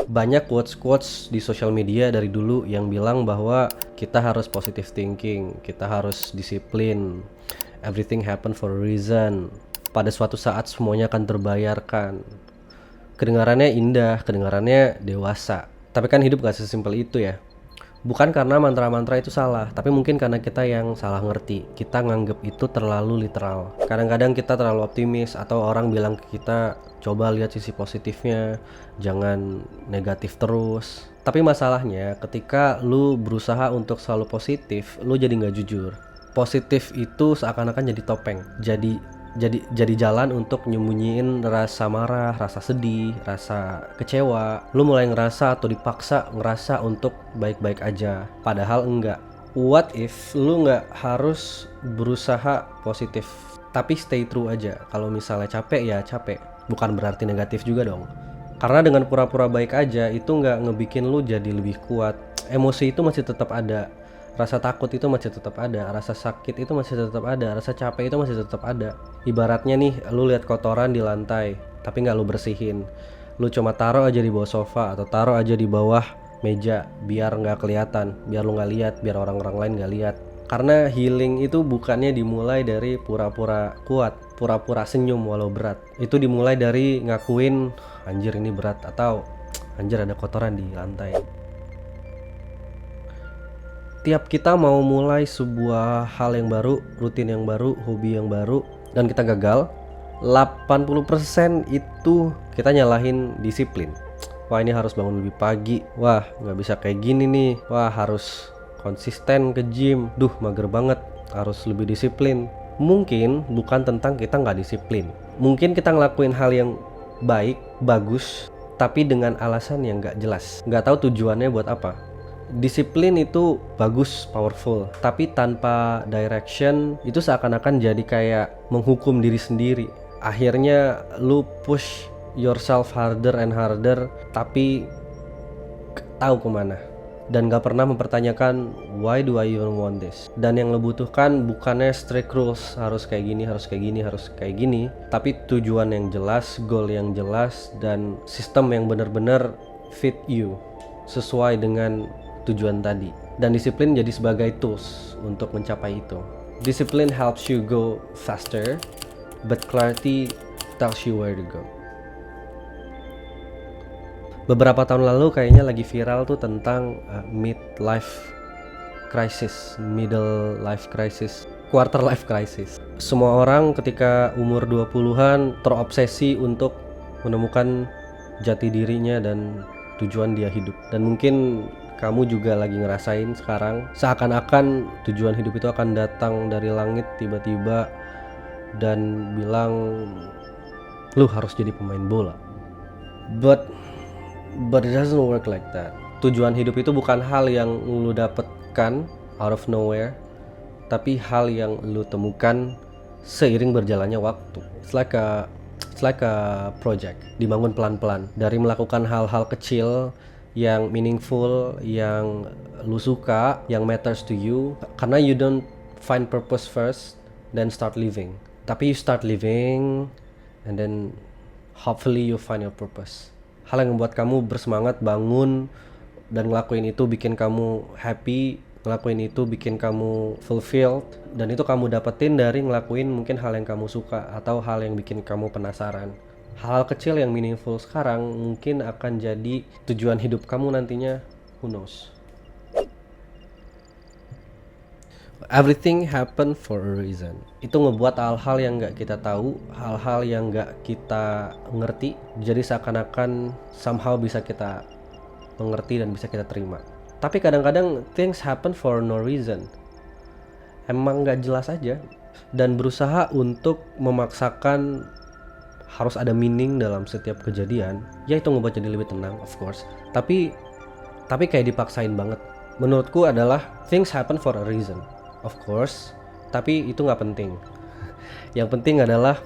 Banyak quotes-quotes di sosial media dari dulu yang bilang bahwa kita harus positive thinking, kita harus disiplin, everything happen for a reason. Pada suatu saat semuanya akan terbayarkan. Kedengarannya indah, kedengarannya dewasa. Tapi kan hidup gak sesimpel itu ya. Bukan karena mantra-mantra itu salah, tapi mungkin karena kita yang salah ngerti. Kita nganggep itu terlalu literal. Kadang-kadang kita terlalu optimis, atau orang bilang ke kita, coba lihat sisi positifnya, jangan negatif terus. Tapi masalahnya ketika lu berusaha untuk selalu positif, lu jadi nggak jujur. Positif itu seakan-akan jadi topeng, jadi jalan untuk nyembunyiin rasa marah, rasa sedih, rasa kecewa. Lu mulai ngerasa atau dipaksa ngerasa untuk baik-baik aja, padahal enggak. What if lu nggak harus berusaha positif, tapi stay true aja. Kalau misalnya capek ya capek, bukan berarti negatif juga dong. Karena dengan pura-pura baik aja itu nggak ngebikin lu jadi lebih kuat. Emosi itu masih tetap ada, rasa takut itu masih tetap ada, rasa sakit itu masih tetap ada, rasa capek itu masih tetap ada. Ibaratnya nih, lu lihat kotoran di lantai, tapi nggak lu bersihin. Lu cuma taruh aja di bawah sofa atau taruh aja di bawah meja, biar nggak kelihatan, biar lu nggak lihat, biar orang-orang lain nggak lihat. Karena healing itu bukannya dimulai dari pura-pura kuat, pura-pura senyum walau berat. Itu dimulai dari ngakuin, anjir ini berat, atau anjir ada kotoran di lantai. Tiap kita mau mulai sebuah hal yang baru, rutin yang baru, hobi yang baru, dan kita gagal, 80% itu kita nyalahin disiplin. Wah ini harus bangun lebih pagi, wah gak bisa kayak gini nih, wah harus konsisten ke gym, duh mager banget, harus lebih disiplin. Mungkin bukan tentang kita gak disiplin, mungkin kita ngelakuin hal yang baik, bagus, tapi dengan alasan yang gak jelas, gak tahu tujuannya buat apa. Disiplin itu bagus, powerful, tapi tanpa direction itu seakan-akan jadi kayak menghukum diri sendiri. Akhirnya lu push yourself harder and harder, tapi tahu kemana, dan gak pernah mempertanyakan why do I even want this. Dan yang lu butuhkan bukannya strict rules, harus kayak gini, harus kayak gini, harus kayak gini, tapi tujuan yang jelas, goal yang jelas, dan sistem yang benar-benar fit you, sesuai dengan tujuan tadi. Dan disiplin jadi sebagai tools untuk mencapai itu. Disiplin helps you go faster, but clarity tells you where to go. Beberapa tahun lalu kayaknya lagi viral tuh tentang midlife crisis, middle life crisis, quarter life crisis. Semua orang ketika umur 20-an terobsesi untuk menemukan jati dirinya dan tujuan dia hidup. Dan mungkin kamu juga lagi ngerasain sekarang, seakan-akan tujuan hidup itu akan datang dari langit tiba-tiba dan bilang lu harus jadi pemain bola. But it doesn't work like that. Tujuan hidup itu bukan hal yang lu dapatkan out of nowhere, tapi hal yang lu temukan seiring berjalannya waktu. It's like a project, dibangun pelan-pelan dari melakukan hal-hal kecil yang meaningful, yang lu suka, yang matters to you. Karena you don't find purpose first, then start living. Tapi you start living, and then hopefully you find your purpose. Hal yang membuat kamu bersemangat bangun dan ngelakuin itu bikin kamu happy, ngelakuin itu bikin kamu fulfilled, dan itu kamu dapetin dari ngelakuin mungkin hal yang kamu suka atau hal yang bikin kamu penasaran. Hal kecil yang meaningful sekarang mungkin akan jadi tujuan hidup kamu nantinya, who knows. Everything happen for a reason. Itu ngebuat hal-hal yang gak kita tahu, hal-hal yang gak kita ngerti, jadi seakan-akan somehow bisa kita mengerti dan bisa kita terima. Tapi kadang-kadang things happen for no reason, emang gak jelas aja. Dan berusaha untuk memaksakan harus ada meaning dalam setiap kejadian, ya itu ngebuat jadi lebih tenang, of course. Tapi kayak dipaksain banget. Menurutku adalah things happen for a reason, of course, tapi itu nggak penting. Yang penting adalah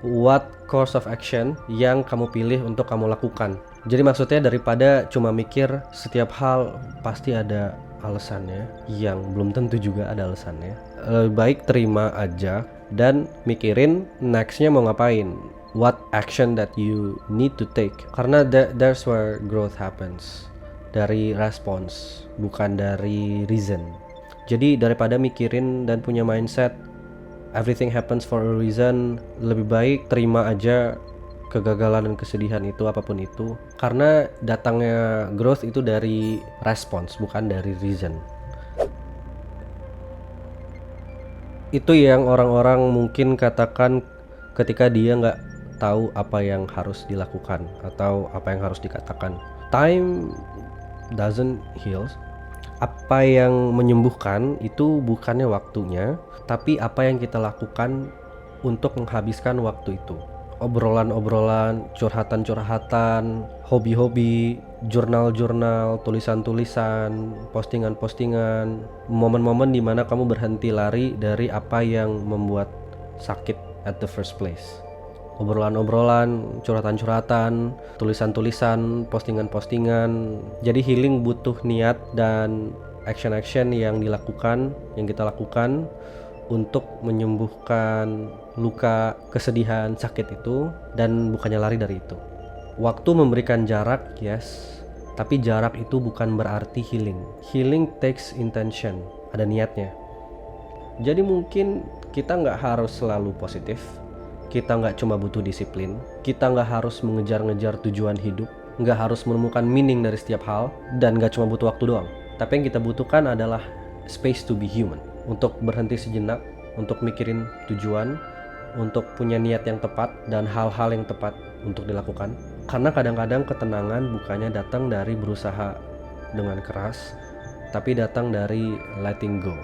what course of action yang kamu pilih untuk kamu lakukan. Jadi maksudnya daripada cuma mikir setiap hal pasti ada alasannya, yang belum tentu juga ada alasannya, lebih baik terima aja dan mikirin nextnya mau ngapain. what action that you need to take, karena there's where growth happens, dari response bukan dari reason. Jadi daripada mikirin dan punya mindset everything happens for a reason, lebih baik terima aja kegagalan dan kesedihan itu, apapun itu, karena datangnya growth itu dari response bukan dari reason. Itu yang orang-orang mungkin katakan ketika dia nggak tahu apa yang harus dilakukan atau apa yang harus dikatakan. Time doesn't heal. Apa yang menyembuhkan itu bukannya waktunya, tapi apa yang kita lakukan untuk menghabiskan waktu itu. Obrolan-obrolan, curhatan-curhatan, hobi-hobi, jurnal-jurnal, tulisan-tulisan, postingan-postingan, momen-momen dimana kamu berhenti lari dari apa yang membuat sakit at the first place. Obrolan-obrolan, curhatan-curhatan, tulisan-tulisan, postingan-postingan. Jadi healing butuh niat dan action-action yang dilakukan, yang kita lakukan untuk menyembuhkan luka, kesedihan, sakit itu, dan bukannya lari dari itu. Waktu memberikan jarak, yes, tapi jarak itu bukan berarti healing. Healing takes intention, ada niatnya. Jadi mungkin kita nggak harus selalu positif, kita nggak cuma butuh disiplin, kita nggak harus mengejar-ngejar tujuan hidup, nggak harus menemukan meaning dari setiap hal, dan nggak cuma butuh waktu doang. Tapi yang kita butuhkan adalah space to be human, untuk berhenti sejenak, untuk mikirin tujuan, untuk punya niat yang tepat dan hal-hal yang tepat untuk dilakukan. Karena kadang-kadang ketenangan bukannya datang dari berusaha dengan keras, tapi datang dari letting go.